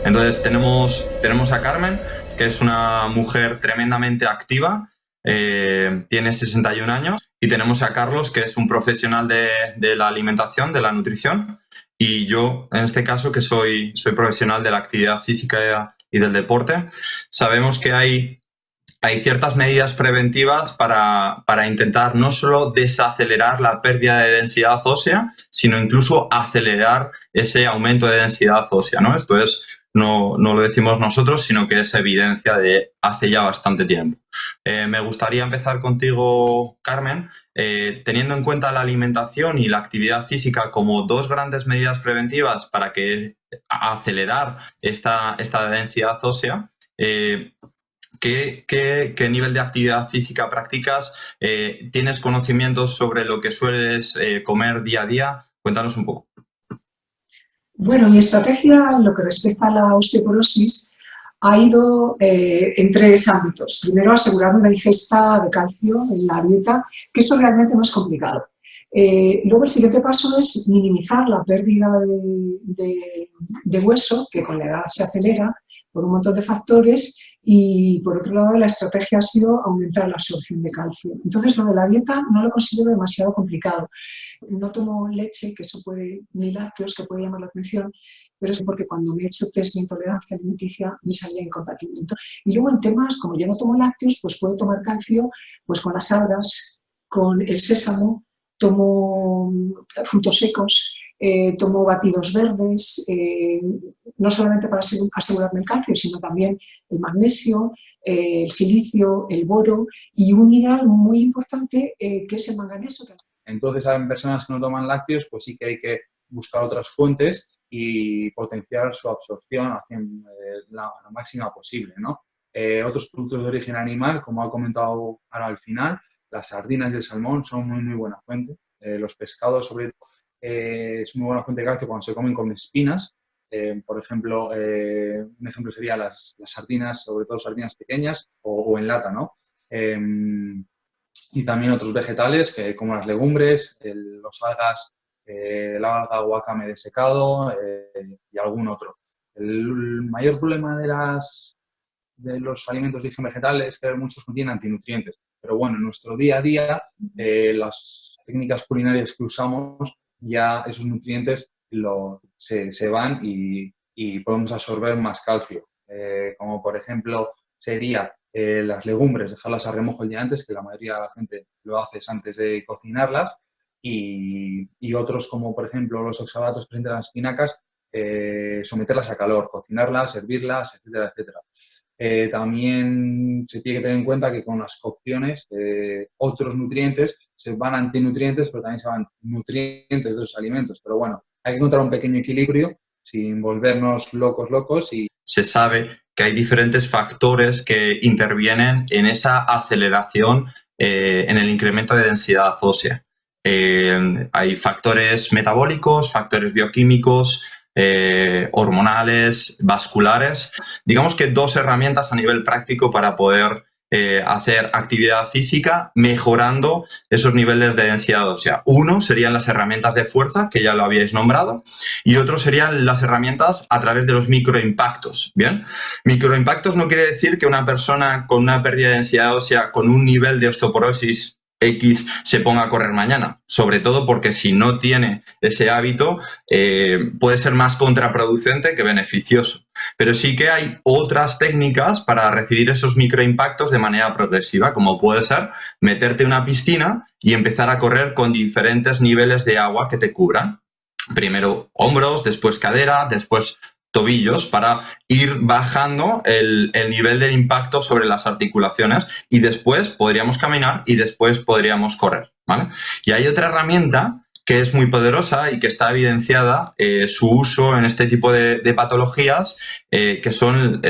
Entonces tenemos a Carmen, que es una mujer tremendamente activa, tiene 61 años, y tenemos a Carlos, que es un profesional de la alimentación, de la nutrición, y yo, en este caso, que soy profesional de la actividad física y del deporte. Sabemos que hay ciertas medidas preventivas para intentar no solo desacelerar la pérdida de densidad ósea, sino incluso acelerar ese aumento de densidad ósea, ¿no? Esto no lo decimos nosotros, sino que es evidencia de hace ya bastante tiempo. Me gustaría empezar contigo, Carmen, teniendo en cuenta la alimentación y la actividad física como dos grandes medidas preventivas para acelerar esta densidad ósea. ¿Qué nivel de actividad física practicas? ¿Tienes conocimientos sobre lo que sueles comer día a día? Cuéntanos un poco. Bueno, mi estrategia en lo que respecta a la osteoporosis ha ido en tres ámbitos. Primero, asegurar una ingesta de calcio en la dieta, que eso realmente no es complicado. Luego, el siguiente paso es minimizar la pérdida de hueso, que con la edad se acelera por un montón de factores, y por otro lado la estrategia ha sido aumentar la absorción de calcio. Entonces, lo de la dieta no lo considero demasiado complicado. No tomo leche, que eso puede, ni lácteos, que puede llamar la atención, pero es porque cuando me he hecho test de intolerancia alimenticia me salía incompatible. Y luego en temas, como yo no tomo lácteos, pues puedo tomar calcio pues con las algas, con el sésamo, tomo frutos secos, tomo batidos verdes, no solamente para asegurarme el calcio, sino también el magnesio, el silicio, el boro y un mineral muy importante que es el manganeso. Entonces, en personas que no toman lácteos, pues sí que hay que buscar otras fuentes y potenciar su absorción haciendo la máxima posible, ¿no? Otros productos de origen animal, como ha comentado ahora al final, las sardinas y el salmón son muy buena fuente. Los pescados, sobre todo, es muy buena fuente de calcio cuando se comen con espinas. Por ejemplo, un ejemplo sería las sardinas, sobre todo sardinas pequeñas o en lata, ¿no? Y también otros vegetales como las legumbres, los algas, el alga wakame desecado y algún otro. El mayor problema de los alimentos de origen vegetal es que muchos contienen antinutrientes. Pero bueno, en nuestro día a día, las técnicas culinarias que usamos, ya esos nutrientes se van y podemos absorber más calcio. Como por ejemplo sería las legumbres, dejarlas a remojo el día antes, que la mayoría de la gente lo hace antes de cocinarlas, y otros como por ejemplo los oxalatos presentes en las espinacas, someterlas a calor, cocinarlas, servirlas, etcétera, etcétera. También se tiene que tener en cuenta que con las cocciones otros nutrientes se van antinutrientes, pero también se van nutrientes de esos alimentos. Pero bueno, hay que encontrar un pequeño equilibrio sin volvernos locos y... Se sabe que hay diferentes factores que intervienen en esa aceleración en el incremento de densidad ósea. Hay factores metabólicos, factores bioquímicos, hormonales, vasculares. Digamos que dos herramientas a nivel práctico para poder hacer actividad física mejorando esos niveles de densidad ósea. Uno serían las herramientas de fuerza, que ya lo habíais nombrado, y otro serían las herramientas a través de los microimpactos. ¿Bien? Microimpactos no quiere decir que una persona con una pérdida de densidad ósea con un nivel de osteoporosis X se ponga a correr mañana, sobre todo porque si no tiene ese hábito puede ser más contraproducente que beneficioso. Pero sí que hay otras técnicas para recibir esos microimpactos de manera progresiva, como puede ser meterte en una piscina y empezar a correr con diferentes niveles de agua que te cubran. Primero hombros, después cadera, después tobillos, para ir bajando el nivel del impacto sobre las articulaciones, y después podríamos caminar y después podríamos correr, ¿vale? Y hay otra herramienta que es muy poderosa y que está evidenciada su uso en este tipo de patologías, que son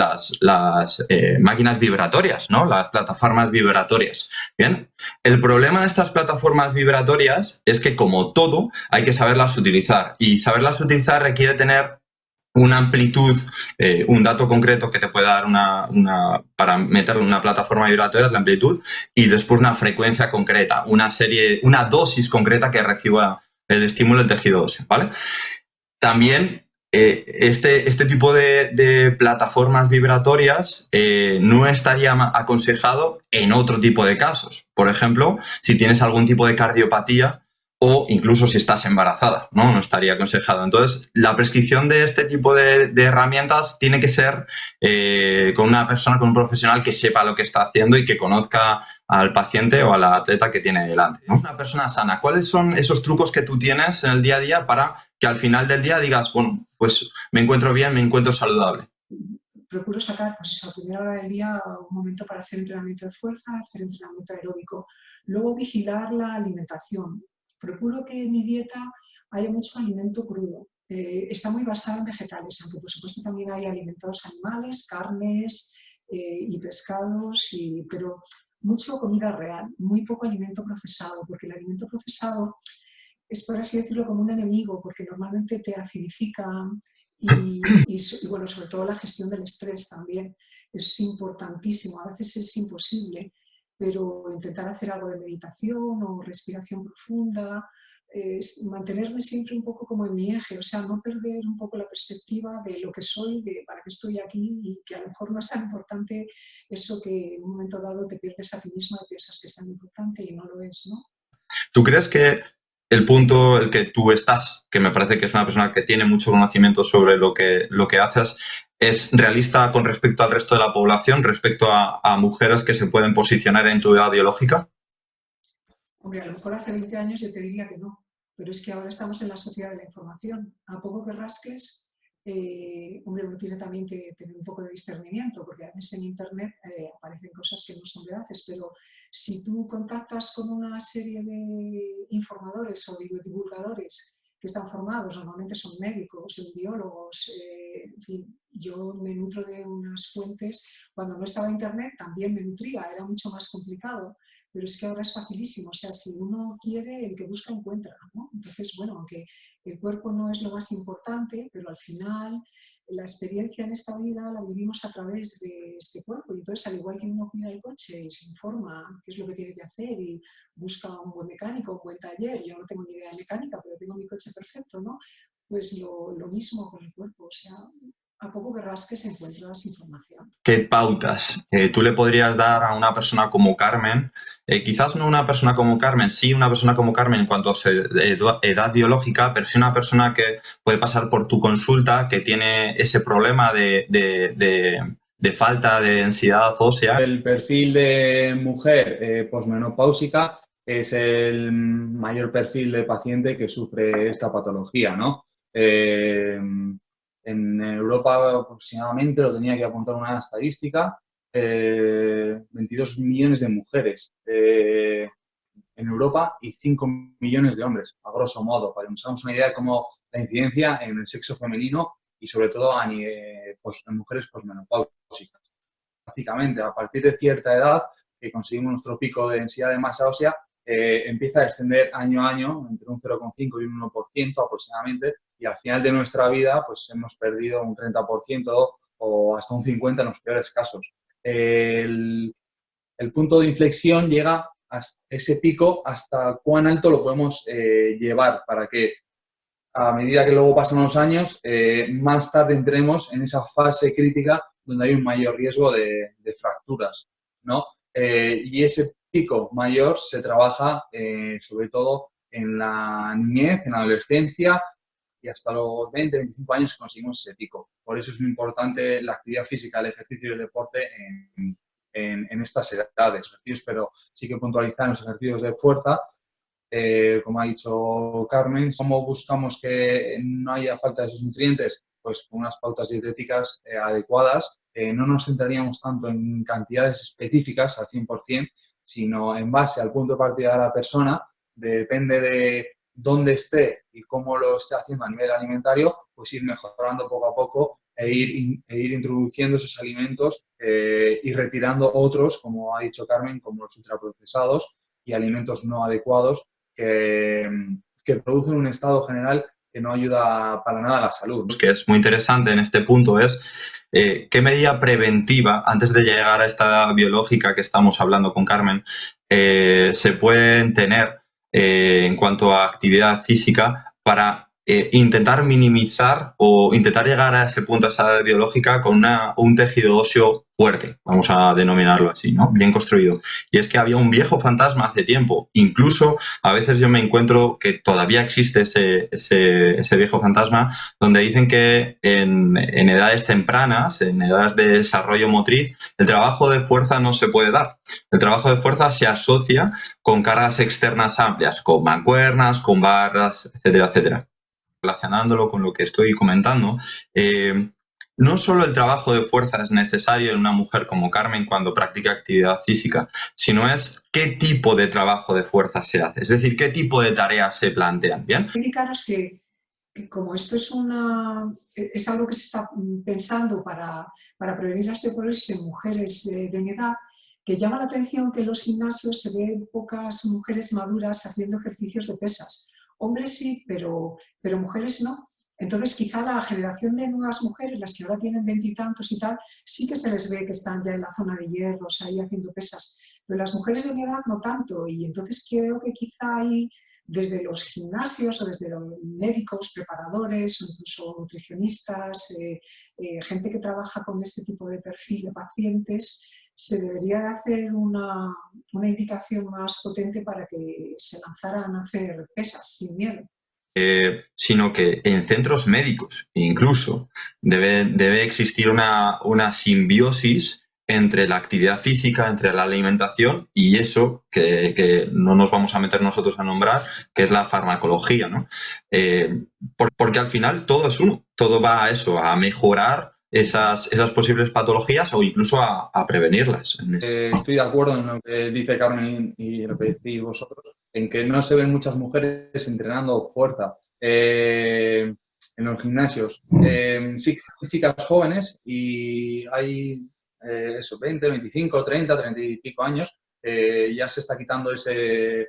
las máquinas vibratorias, ¿no? Las plataformas vibratorias. Bien, el problema de estas plataformas vibratorias es que, como todo, hay que saberlas utilizar, y saberlas utilizar requiere tener una amplitud, un dato concreto que te puede dar para meterlo en una plataforma vibratoria es la amplitud, y después una frecuencia concreta, una dosis concreta que reciba el estímulo del tejido óseo, ¿vale? También este tipo de plataformas vibratorias no estaría aconsejado en otro tipo de casos. Por ejemplo, si tienes algún tipo de cardiopatía o incluso si estás embarazada, ¿no? No estaría aconsejado. Entonces, la prescripción de este tipo de herramientas tiene que ser con una persona, con un profesional que sepa lo que está haciendo y que conozca al paciente o a la atleta que tiene delante, ¿no? Una persona sana, ¿cuáles son esos trucos que tú tienes en el día a día para que al final del día digas, bueno, pues me encuentro bien, me encuentro saludable? Procuro sacar, pues eso, a primera hora del día un momento para hacer entrenamiento de fuerza, hacer entrenamiento aeróbico. Luego vigilar la alimentación. Procuro que en mi dieta haya mucho alimento crudo. Está muy basada en vegetales, aunque por supuesto también hay alimentos animales, carnes y pescados, pero mucho comida real, muy poco alimento procesado, porque el alimento procesado es, por así decirlo, como un enemigo, porque normalmente te acidifica y bueno, sobre todo la gestión del estrés también. Es importantísimo, a veces es imposible, pero intentar hacer algo de meditación o respiración profunda, mantenerme siempre un poco como en mi eje, o sea, no perder un poco la perspectiva de lo que soy, de para qué estoy aquí y que a lo mejor no es tan importante eso que en un momento dado te pierdes a ti misma y piensas que es tan importante y no lo es, ¿no? ¿Tú crees que el punto en el que tú estás, que me parece que es una persona que tiene mucho conocimiento sobre lo que haces, es realista con respecto al resto de la población, respecto a mujeres que se pueden posicionar en tu edad biológica? Hombre, a lo mejor hace 20 años yo te diría que no, pero es que ahora estamos en la sociedad de la información. A poco que rasques, hombre, uno tiene también que tener un poco de discernimiento, porque a veces en Internet aparecen cosas que no son veraces, pero si tú contactas con una serie de informadores o divulgadores que están formados, normalmente son médicos, son biólogos, en fin, yo me nutro de unas fuentes. Cuando no estaba Internet también me nutría, era mucho más complicado. Pero es que ahora es facilísimo, o sea, si uno quiere, el que busca encuentra, ¿no? Entonces, bueno, aunque el cuerpo no es lo más importante, pero al final la experiencia en esta vida la vivimos a través de este cuerpo. Y entonces, al igual que uno cuida el coche y se informa qué es lo que tiene que hacer y busca un buen mecánico, un buen taller, yo no tengo ni idea de mecánica, pero tengo mi coche perfecto, ¿no? Pues lo mismo con el cuerpo, o sea, a poco que rasques encuentras información. ¿Qué pautas tú le podrías dar a una persona como Carmen? Quizás no una persona como Carmen, sí una persona como Carmen en cuanto a su edad biológica, pero sí una persona que puede pasar por tu consulta, que tiene ese problema de falta de densidad ósea. El perfil de mujer posmenopáusica es el mayor perfil de paciente que sufre esta patología, ¿no? En Europa aproximadamente, lo tenía que apuntar una estadística, 22 millones de mujeres en Europa y 5 millones de hombres, a grosso modo, para que nos hagamos una idea de cómo la incidencia en el sexo femenino y sobre todo en mujeres posmenopáusicas. Prácticamente a partir de cierta edad, que conseguimos nuestro pico de densidad de masa ósea, empieza a descender año a año entre un 0,5 y un 1% aproximadamente, y al final de nuestra vida pues hemos perdido un 30% o hasta un 50% en los peores casos. El punto de inflexión llega a ese pico, hasta cuán alto lo podemos llevar para que a medida que luego pasan los años, más tarde entremos en esa fase crítica donde hay un mayor riesgo de fracturas, ¿no? Y ese pico mayor se trabaja sobre todo en la niñez, en la adolescencia y hasta los 20, 25 años conseguimos ese pico. Por eso es muy importante la actividad física, el ejercicio y el deporte en estas edades. Pero sí que puntualizar en los ejercicios de fuerza, como ha dicho Carmen. ¿Cómo buscamos que no haya falta de esos nutrientes? Pues con unas pautas dietéticas adecuadas. No nos centraríamos tanto en cantidades específicas al 100%, sino en base al punto de partida de la persona. Depende de dónde esté y cómo lo esté haciendo a nivel alimentario, pues ir mejorando poco a poco e ir introduciendo esos alimentos y retirando otros, como ha dicho Carmen, como los ultraprocesados y alimentos no adecuados que producen un estado general que no ayuda para nada a la salud. Que es muy interesante en este punto es qué medida preventiva, antes de llegar a esta edad biológica que estamos hablando con Carmen, se pueden tener en cuanto a actividad física para intentar minimizar o intentar llegar a ese punto, a esa edad biológica, con un tejido óseo fuerte, vamos a denominarlo así, ¿no? Bien construido. Y es que había un viejo fantasma hace tiempo. Incluso a veces yo me encuentro que todavía existe ese viejo fantasma, donde dicen que en edades tempranas, en edades de desarrollo motriz, el trabajo de fuerza no se puede dar. El trabajo de fuerza se asocia con cargas externas amplias, con mancuernas, con barras, etcétera, etcétera. Relacionándolo con lo que estoy comentando, no solo el trabajo de fuerza es necesario en una mujer como Carmen cuando practica actividad física, sino es qué tipo de trabajo de fuerza se hace, es decir, qué tipo de tareas se plantean, ¿bien? Indicaros que como esto es algo que se está pensando para prevenir la osteoporosis en mujeres de mi edad, que llama la atención que en los gimnasios se ven pocas mujeres maduras haciendo ejercicios de pesas. Hombres sí, pero mujeres no. Entonces, quizá la generación de nuevas mujeres, las que ahora tienen 20 y tantos y tal, sí que se les ve que están ya en la zona de hierros, ahí haciendo pesas. Pero las mujeres de mi edad no tanto. Y entonces creo que quizá hay, desde los gimnasios o desde los médicos, preparadores o incluso nutricionistas, gente que trabaja con este tipo de perfil de pacientes, se debería hacer una indicación más potente para que se lanzaran a hacer pesas sin miedo. Sino que en centros médicos incluso debe existir una simbiosis entre la actividad física, entre la alimentación y eso que no nos vamos a meter nosotros a nombrar, que es la farmacología, ¿no? Porque al final todo es uno, todo va a eso, a mejorar esas posibles patologías o incluso a prevenirlas. Estoy de acuerdo en lo que dice Carmen y lo que decís vosotros, en que no se ven muchas mujeres entrenando fuerza en los gimnasios. Sí que hay chicas jóvenes y hay 20, 25, 30, 30 y pico años, ya se está quitando ese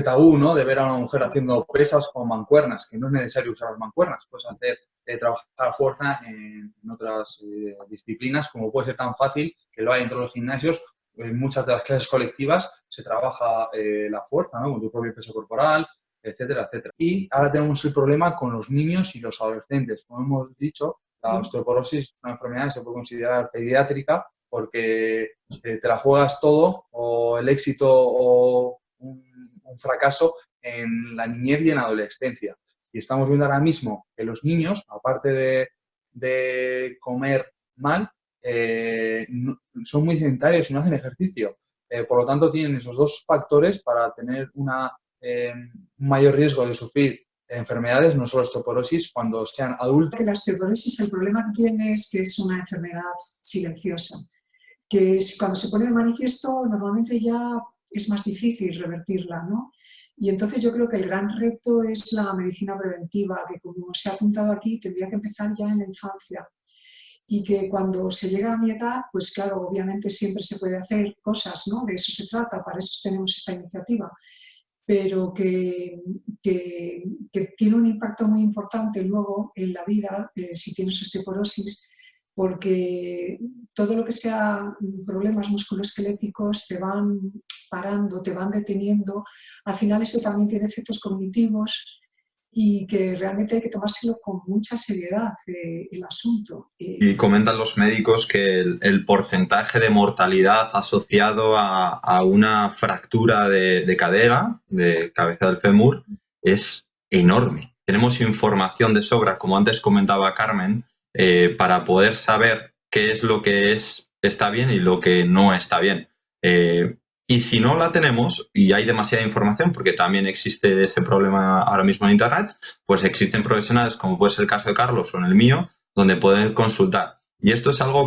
tabú, ¿no? De ver a una mujer haciendo pesas con mancuernas, que no es necesario usar las mancuernas, puedes hacer trabajar fuerza en otras disciplinas, como puede ser tan fácil que lo hay dentro de los gimnasios. En muchas de las clases colectivas se trabaja la fuerza, ¿no? Con tu propio peso corporal, etcétera, etcétera. Y ahora tenemos el problema con los niños y los adolescentes. Como hemos dicho, la osteoporosis es una enfermedad que se puede considerar pediátrica porque te la juegas todo, o el éxito o un fracaso en la niñez y en la adolescencia. Y estamos viendo ahora mismo que los niños, aparte de comer mal, son muy sedentarios y no hacen ejercicio. Por lo tanto, tienen esos dos factores para tener un mayor riesgo de sufrir enfermedades, no solo osteoporosis, cuando sean adultos. La osteoporosis, el problema que tiene es que es una enfermedad silenciosa, que cuando se pone de manifiesto normalmente ya es más difícil revertirla, ¿no? Y entonces yo creo que el gran reto es la medicina preventiva, que como se ha apuntado aquí, tendría que empezar ya en la infancia. Y que cuando se llega a mi edad, pues claro, obviamente siempre se puede hacer cosas, ¿no? De eso se trata, para eso tenemos esta iniciativa. Pero que tiene un impacto muy importante luego en la vida, si tienes osteoporosis, porque todo lo que sea problemas musculoesqueléticos te van parando, te van deteniendo. Al final eso también tiene efectos cognitivos y que realmente hay que tomárselo con mucha seriedad el asunto. Y comentan los médicos que el porcentaje de mortalidad asociado a una fractura de cadera, de cabeza del fémur, es enorme. Tenemos información de sobra, como antes comentaba Carmen, para poder saber qué es lo que está bien y lo que no está bien. Y si no la tenemos y hay demasiada información, porque también existe ese problema ahora mismo en Internet, pues existen profesionales, como puede ser el caso de Carlos o en el mío, donde pueden consultar. Y esto es algo